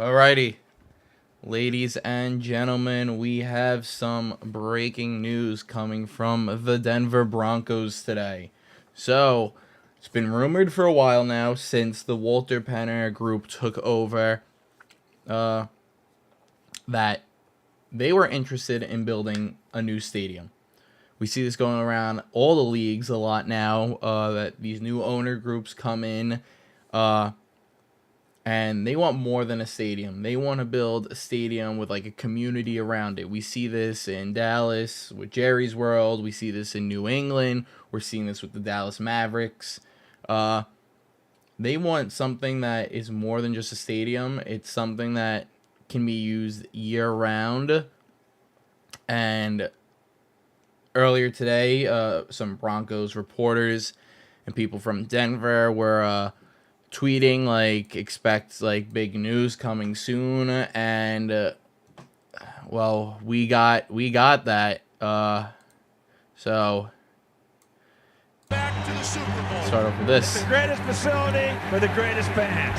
Alrighty, ladies and gentlemen, we have some breaking news coming from the Denver Broncos today. So, it's been rumored for a while now since the Walter Penner group took over that they were interested in building a new stadium. We see this going around all the leagues a lot now, that these new owner groups come in, and they want more than a stadium. They want to build a stadium with like a community around it. We see this in Dallas with Jerry's World. We see this in New England. We're seeing this with the Dallas Mavericks. They want something that is more than just a stadium. It's something that can be used year round. And earlier today, some Broncos reporters and people from Denver were tweeting like expect like big news coming soon, and well, we got that. So back to the Super Bowl. Start off with this. The greatest facility for the greatest fans.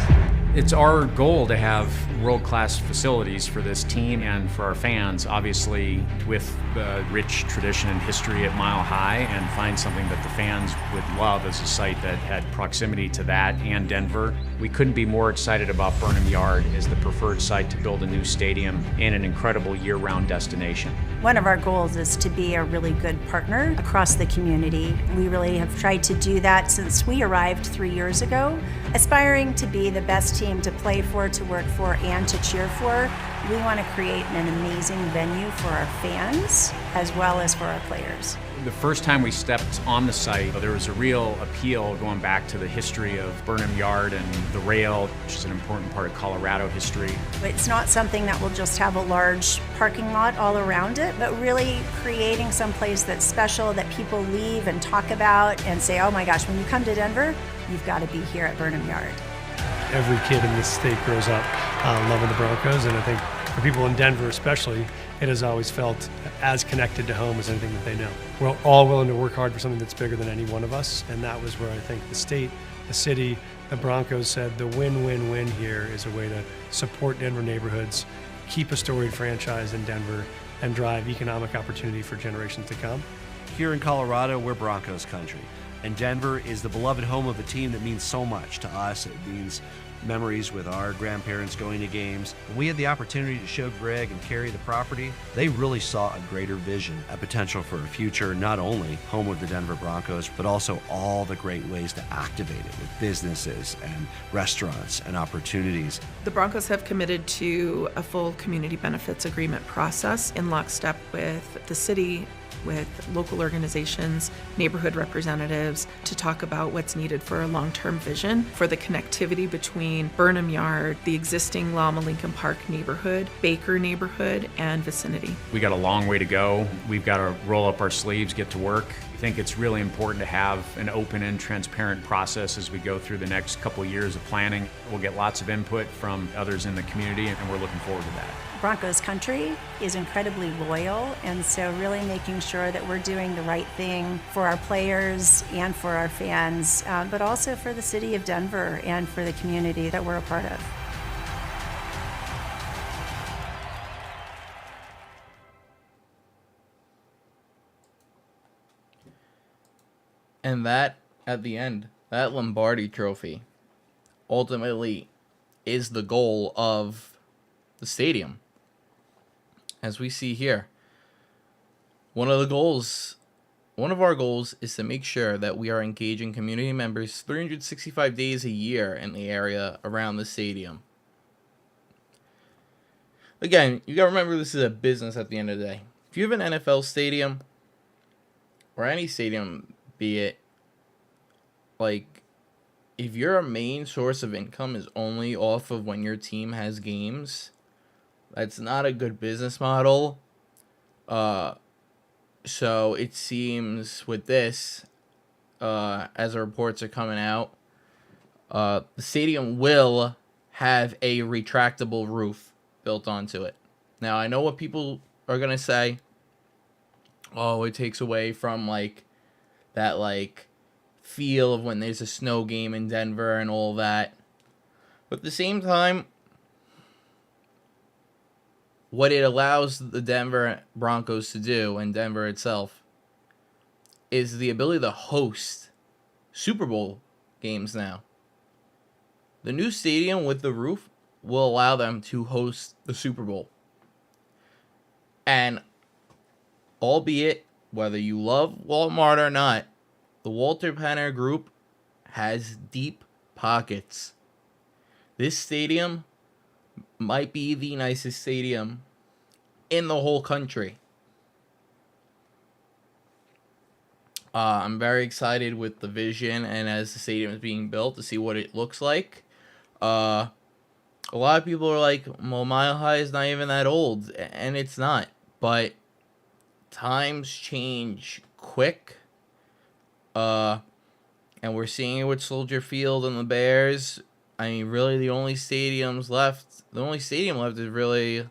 It's our goal to have world-class facilities for this team and for our fans, obviously with the rich tradition and history at Mile High, and find something that the fans would love as a site that had proximity to that and Denver. We couldn't be more excited about Burnham Yard as the preferred site to build a new stadium and an incredible year-round destination. One of our goals is to be a really good partner across the community. We really have tried to do that since we arrived 3 years ago, aspiring to be the best team to play for, to work for, and to cheer for. We want to create an amazing venue for our fans as well as for our players. The first time we stepped on the site, there was a real appeal going back to the history of Burnham Yard and the rail, which is an important part of Colorado history. It's not something that will just have a large parking lot all around it, but really creating some place that's special that people leave and talk about and say, oh my gosh, when you come to Denver, you've got to be here at Burnham Yard. Every kid in this state grows up loving the Broncos, and I think for people in Denver especially, it has always felt as connected to home as anything that they know. We're all willing to work hard for something that's bigger than any one of us, and that was where I think the state, the city, the Broncos said the win-win-win here is a way to support Denver neighborhoods, keep a storied franchise in Denver, and drive economic opportunity for generations to come. Here in Colorado, we're Broncos country, and Denver is the beloved home of a team that means so much to us. It means memories with our grandparents going to games. When we had the opportunity to show Greg and Carrie the property, they really saw a greater vision, a potential for a future, not only home of the Denver Broncos, but also all the great ways to activate it with businesses and restaurants and opportunities. The Broncos have committed to a full community benefits agreement process in lockstep with the city, with local organizations, neighborhood representatives, to talk about what's needed for a long-term vision for the connectivity between Burnham Yard, the existing Lama Lincoln Park neighborhood, Baker neighborhood, and vicinity. We got a long way to go. We've got to roll up our sleeves, get to work. I think it's really important to have an open and transparent process as we go through the next couple of years of planning. We'll get lots of input from others in the community, and we're looking forward to that. Broncos country is incredibly loyal, and so really making sure that we're doing the right thing for our players and for our fans, but also for the city of Denver and for the community that we're a part of. And that, at the end, that Lombardi trophy ultimately is the goal of the stadium. As we see here, one of our goals is to make sure that we are engaging community members 365 days a year in the area around the stadium. Again, you gotta remember this is a business at the end of the day. If you have an NFL stadium, or any stadium, be it, like, if your main source of income is only off of when your team has games, that's not a good business model. So it seems with this, as the reports are coming out, the stadium will have a retractable roof built onto it. Now, I know what people are going to say. Oh, it takes away from, like, that, like, feel of when there's a snow game in Denver and all that. But at the same time, what it allows the Denver Broncos to do, and Denver itself, is the ability to host Super Bowl games now. The new stadium with the roof will allow them to host the Super Bowl. And albeit, whether you love Walmart or not, the Walter Penner Group has deep pockets. This stadium might be the nicest stadium in the whole country. I'm very excited with the vision and as the stadium is being built to see what it looks like. A lot of people are like, well, Mile High is not even that old, and it's not. But times change quick. And we're seeing it with Soldier Field and the Bears. I mean, really, the only stadium left is really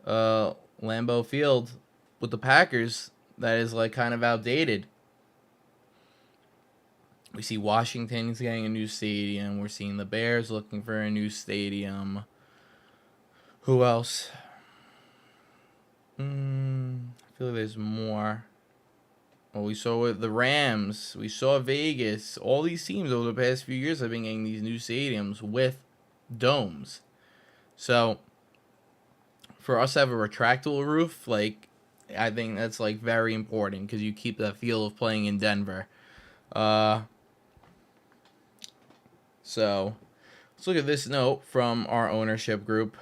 Lambeau Field with the Packers that is like kind of outdated. We see Washington's getting a new stadium. We're seeing the Bears looking for a new stadium. Who else? I feel like there's more. Well, we saw with the Rams. We saw Vegas. All these teams over the past few years have been getting these new stadiums with domes. So, for us to have a retractable roof, like, I think that's, like, very important because you keep that feel of playing in Denver. So, let's look at this note from our ownership group.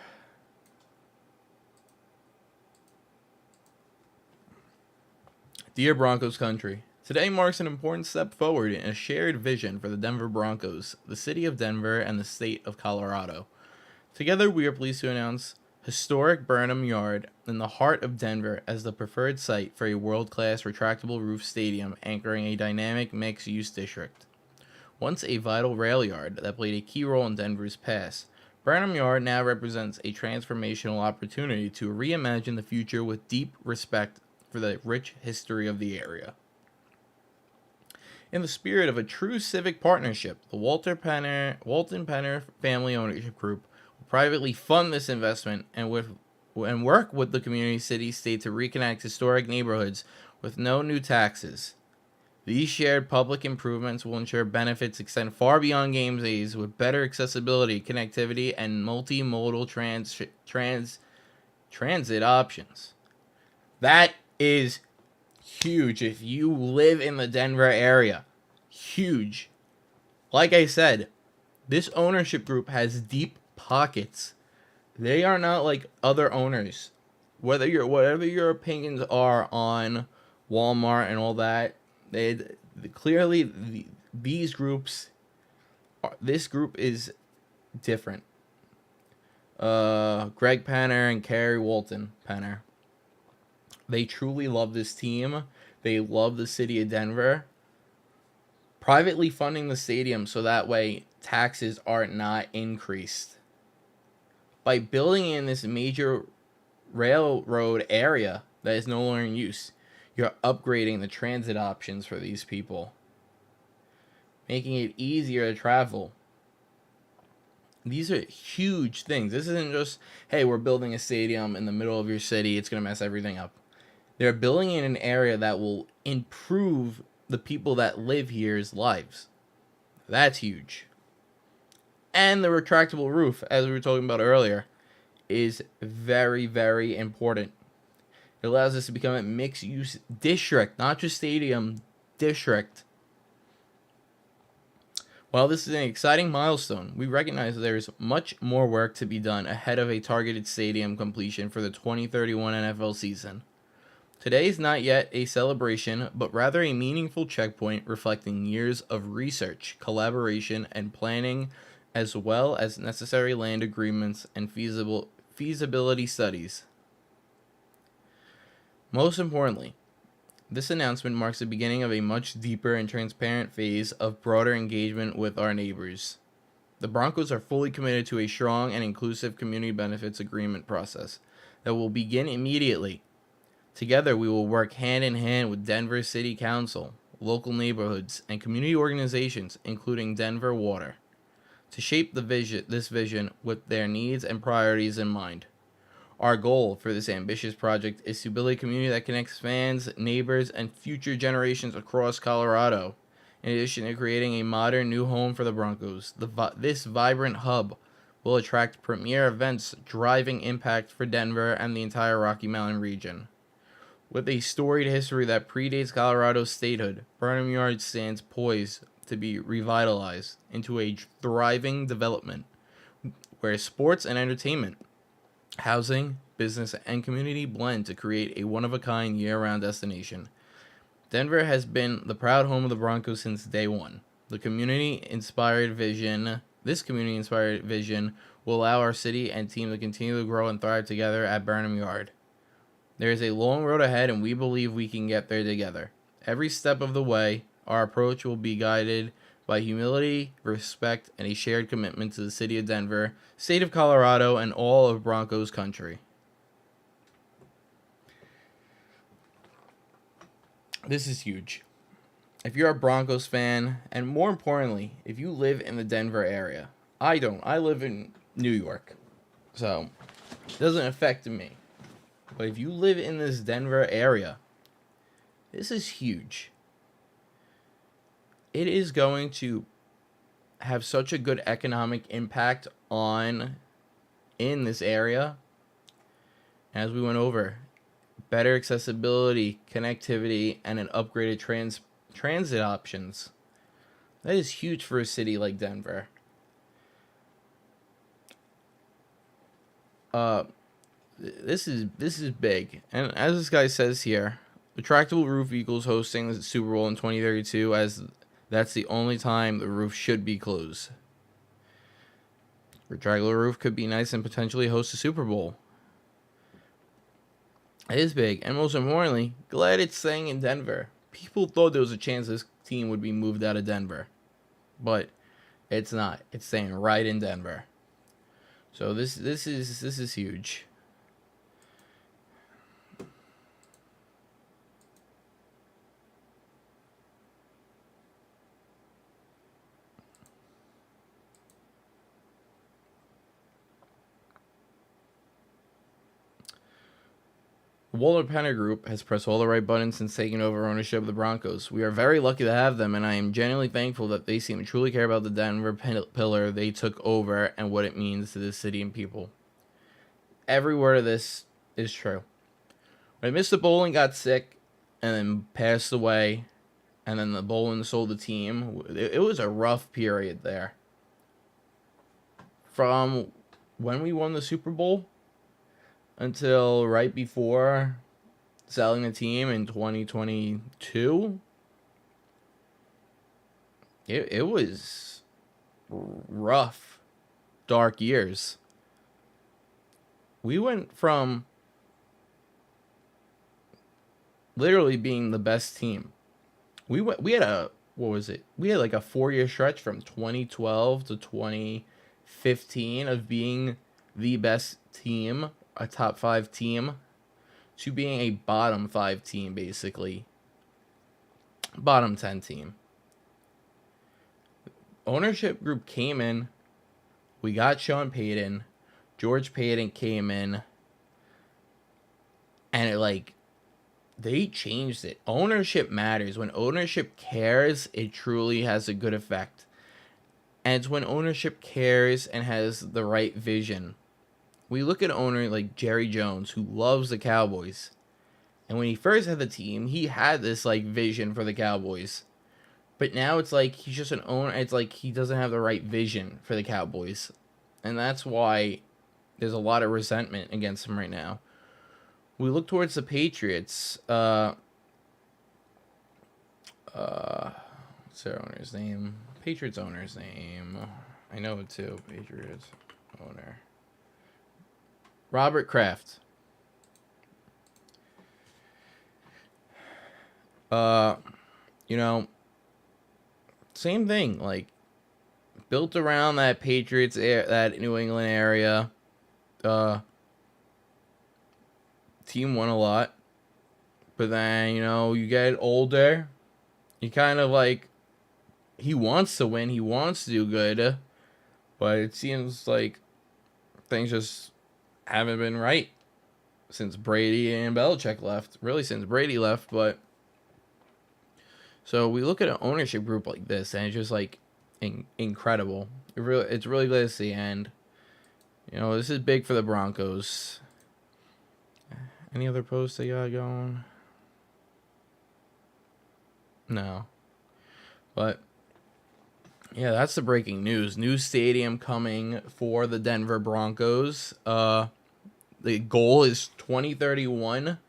Dear Broncos Country, today marks an important step forward in a shared vision for the Denver Broncos, the city of Denver, and the state of Colorado. Together, we are pleased to announce historic Burnham Yard in the heart of Denver as the preferred site for a world-class retractable roof stadium anchoring a dynamic mixed-use district. Once a vital rail yard that played a key role in Denver's past, Burnham Yard now represents a transformational opportunity to reimagine the future with deep respect for the rich history of the area. In the spirit of a true civic partnership, the Walton Penner Family Ownership Group will privately fund this investment and work with the community, city, state to reconnect historic neighborhoods with no new taxes. These shared public improvements will ensure benefits extend far beyond game days with better accessibility, connectivity, and multimodal transit options. That is huge if you live in the Denver area. Huge. Like I said, this ownership group has deep pockets. They are not like other owners. Whatever your opinions are on Walmart and all that, these groups, this group is different. Greg Penner and Carrie Walton Penner. They truly love this team. They love the city of Denver. Privately funding the stadium so that way taxes are not increased. By building in this major railroad area that is no longer in use, you're upgrading the transit options for these people, making it easier to travel. These are huge things. This isn't just, hey, we're building a stadium in the middle of your city, it's going to mess everything up. They're building in an area that will improve the people that live here's lives. That's huge. And the retractable roof, as we were talking about earlier, is very, very important. It allows us to become a mixed-use district, not just stadium, district. While this is an exciting milestone, we recognize that there is much more work to be done ahead of a targeted stadium completion for the 2031 NFL season. Today is not yet a celebration, but rather a meaningful checkpoint reflecting years of research, collaboration, and planning, as well as necessary land agreements and feasibility studies. Most importantly, this announcement marks the beginning of a much deeper and transparent phase of broader engagement with our neighbors. The Broncos are fully committed to a strong and inclusive community benefits agreement process that will begin immediately. Together, we will work hand in hand with Denver City Council, local neighborhoods, and community organizations, including Denver Water, to shape this vision with their needs and priorities in mind. Our goal for this ambitious project is to build a community that connects fans, neighbors, and future generations across Colorado. In addition to creating a modern new home for the Broncos, this vibrant hub will attract premier events, driving impact for Denver and the entire Rocky Mountain region. With a storied history that predates Colorado's statehood, Burnham Yard stands poised to be revitalized into a thriving development where sports and entertainment, housing, business, and community blend to create a one-of-a-kind year-round destination. Denver has been the proud home of the Broncos since day one. This community-inspired vision will allow our city and team to continue to grow and thrive together at Burnham Yard. There is a long road ahead, and we believe we can get there together. Every step of the way, our approach will be guided by humility, respect, and a shared commitment to the city of Denver, state of Colorado, and all of Broncos country. This is huge. If you're a Broncos fan, and more importantly, if you live in the Denver area, I don't. I live in New York, so it doesn't affect me. But if you live in this Denver area, this is huge. It is going to have such a good economic impact in this area. As we went over, better accessibility, connectivity, and an upgraded transit options. That is huge for a city like Denver. This is big. And as this guy says here, retractable roof equals hosting the Super Bowl in 2032, as that's the only time the roof should be closed. Retractable roof could be nice and potentially host a Super Bowl. It is big, and most importantly, glad it's staying in Denver. People thought there was a chance this team would be moved out of Denver, but it's not. It's staying right in Denver. So this is huge. The Walter Penner Group has pressed all the right buttons since taking over ownership of the Broncos. We are very lucky to have them, and I am genuinely thankful that they seem to truly care about the Denver pillar they took over and what it means to this city and people. Every word of this is true. When Mr. Bolin got sick and then passed away, and then the Bolin sold the team, it was a rough period there. From when we won the Super Bowl until right before selling the team in 2022, it was rough, dark years. We went from literally being the best team. We had a, what was it? We had like a 4-year stretch from 2012 to 2015 of being the best team, a top 5 team, to being a bottom 5 team, basically. Bottom 10 team. Ownership group came in. We got Sean Payton. George Payton came in. And they changed it. Ownership matters. When ownership cares, it truly has a good effect. And it's when ownership cares and has the right vision. We look at an owner like Jerry Jones, who loves the Cowboys. And when he first had the team, he had this vision for the Cowboys. But now it's like he's just an owner. It's like he doesn't have the right vision for the Cowboys. And that's why there's a lot of resentment against him right now. We look towards the Patriots. What's their owner's name? Patriots owner's name. I know it too. Patriots owner. Robert Kraft. Same thing. Built around that Patriots, that New England area. Team won a lot. But then, you get older. You kind of he wants to win. He wants to do good. But it seems like things just haven't been right since Brady and Belichick left. Really, since Brady left. But so we look at an ownership group like this, and it's just like incredible. It's really good to see, and this is big for the Broncos. Any other posts they got going? No. But yeah, that's the breaking news. New stadium coming for the Denver Broncos. The goal is 2031,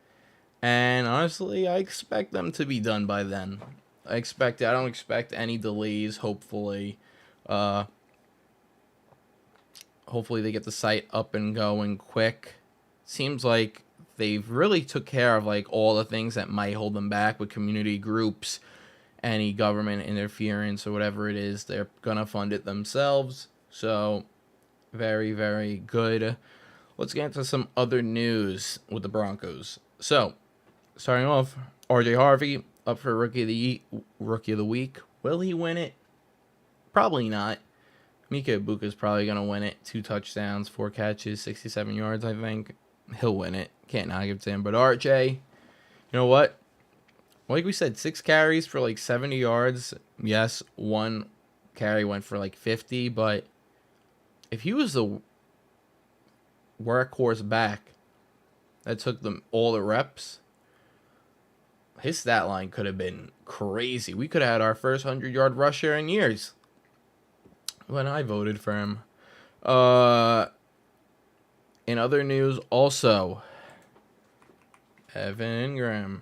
and honestly, I expect them to be done by then. I don't expect any delays. Hopefully, hopefully they get the site up and going quick. Seems like they've really took care of like all the things that might hold them back with community groups, any government interference or whatever it is. They're gonna fund it themselves. So very, very good. Let's get into some other news with the Broncos. So, starting off, RJ Harvey up for Rookie of the Week. Will he win it? Probably not. Mika Ibuka's probably going to win it. 2 touchdowns, 4 catches, 67 yards, I think. He'll win it. Can't not give it to him. But RJ, you know what? Like we said, 6 carries for like 70 yards. Yes, 1 carry went for like 50. But if he was the workhorse back that took them all the reps, his stat line could have been crazy. We could have had our first 100-yard rusher in years when I voted for him. In other news, also, Evan Ingram.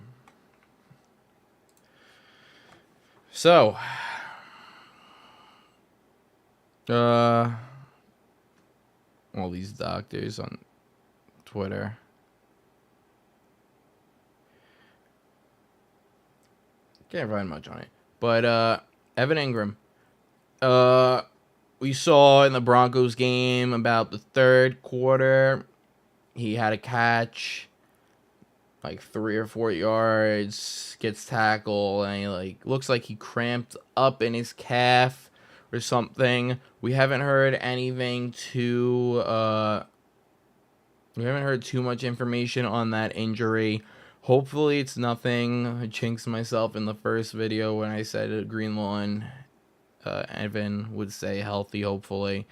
So, all these doctors on Twitter. Can't find much on it. But Evan Ingram. We saw in the Broncos game about the third quarter, he had a catch like 3 or 4 yards, gets tackled, and he looks like he cramped up in his calf or something. We haven't heard anything too we haven't heard too much information on that injury. Hopefully it's nothing. I jinxed myself in the first video when I said Greenlaw and Evan would stay healthy, hopefully.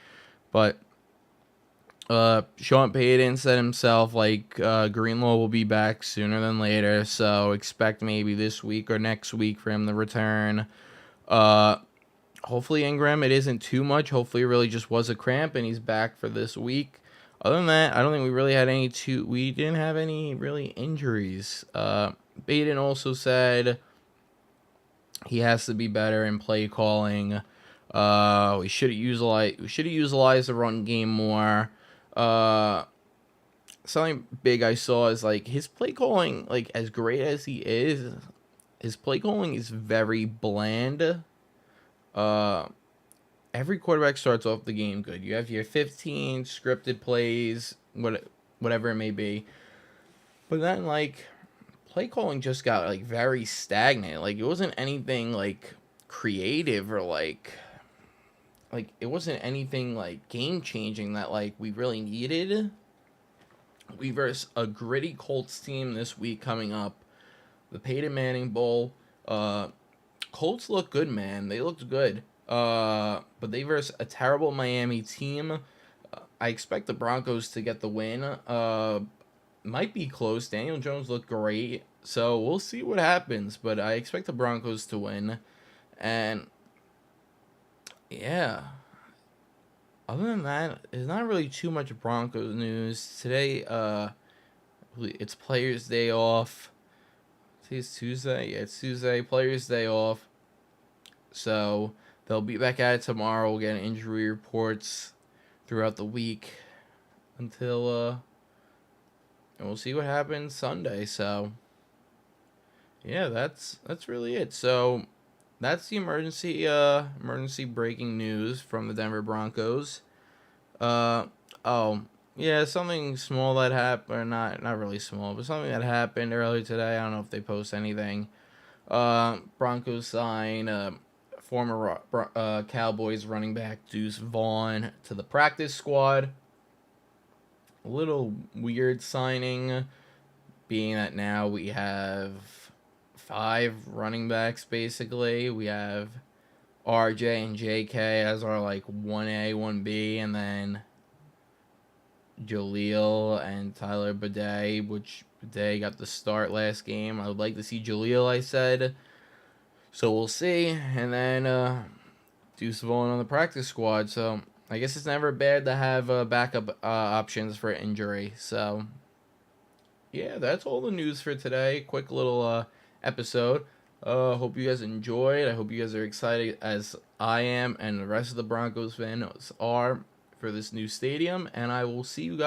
But Sean Payton said himself Greenlaw will be back sooner than later, so expect maybe this week or next week for him to return. Hopefully Ingram, it isn't too much. Hopefully it really just was a cramp and he's back for this week. Other than that, I don't think we really had we didn't have any really injuries. Payton also said he has to be better in play calling. We should have utilized the run game more. Something big I saw is his play calling, as great as he is, his play calling is very bland. Every quarterback starts off the game good. You have your 15 scripted plays, whatever it may be. But then play calling just got very stagnant. It wasn't anything creative or it wasn't anything game changing that we really needed. We verse a gritty Colts team this week coming up, the Peyton Manning Bowl. Colts look good, man. They looked good. But they verse a terrible Miami team. I expect the Broncos to get the win. Might be close. Daniel Jones looked great, so we'll see what happens. But I expect the Broncos to win. And yeah, other than that, there's not really too much Broncos news today. It's Players' Day off. Today's Tuesday. Yeah, it's Tuesday. Players' Day off. So they'll be back at it tomorrow. We'll get injury reports throughout the week until and we'll see what happens Sunday. So yeah, that's really it. So that's the emergency breaking news from the Denver Broncos. Oh yeah, something small that happened, or not really small, but something that happened earlier today. I don't know if they post anything. Broncos sign former Cowboys running back Deuce Vaughn to the practice squad. A little weird signing. being that now we have 5 running backs basically. We have RJ and JK as our like 1A, 1B, and then Jaleel and Tyler Bidet, which Bidet got the start last game. I would like to see Jaleel, I said. So we'll see. And then Deuce Vaughn on the practice squad. So I guess it's never bad to have backup options for injury. So yeah, that's all the news for today. Quick little episode. Hope you guys enjoyed. I hope you guys are excited as I am and the rest of the Broncos fans are for this new stadium. And I will see you guys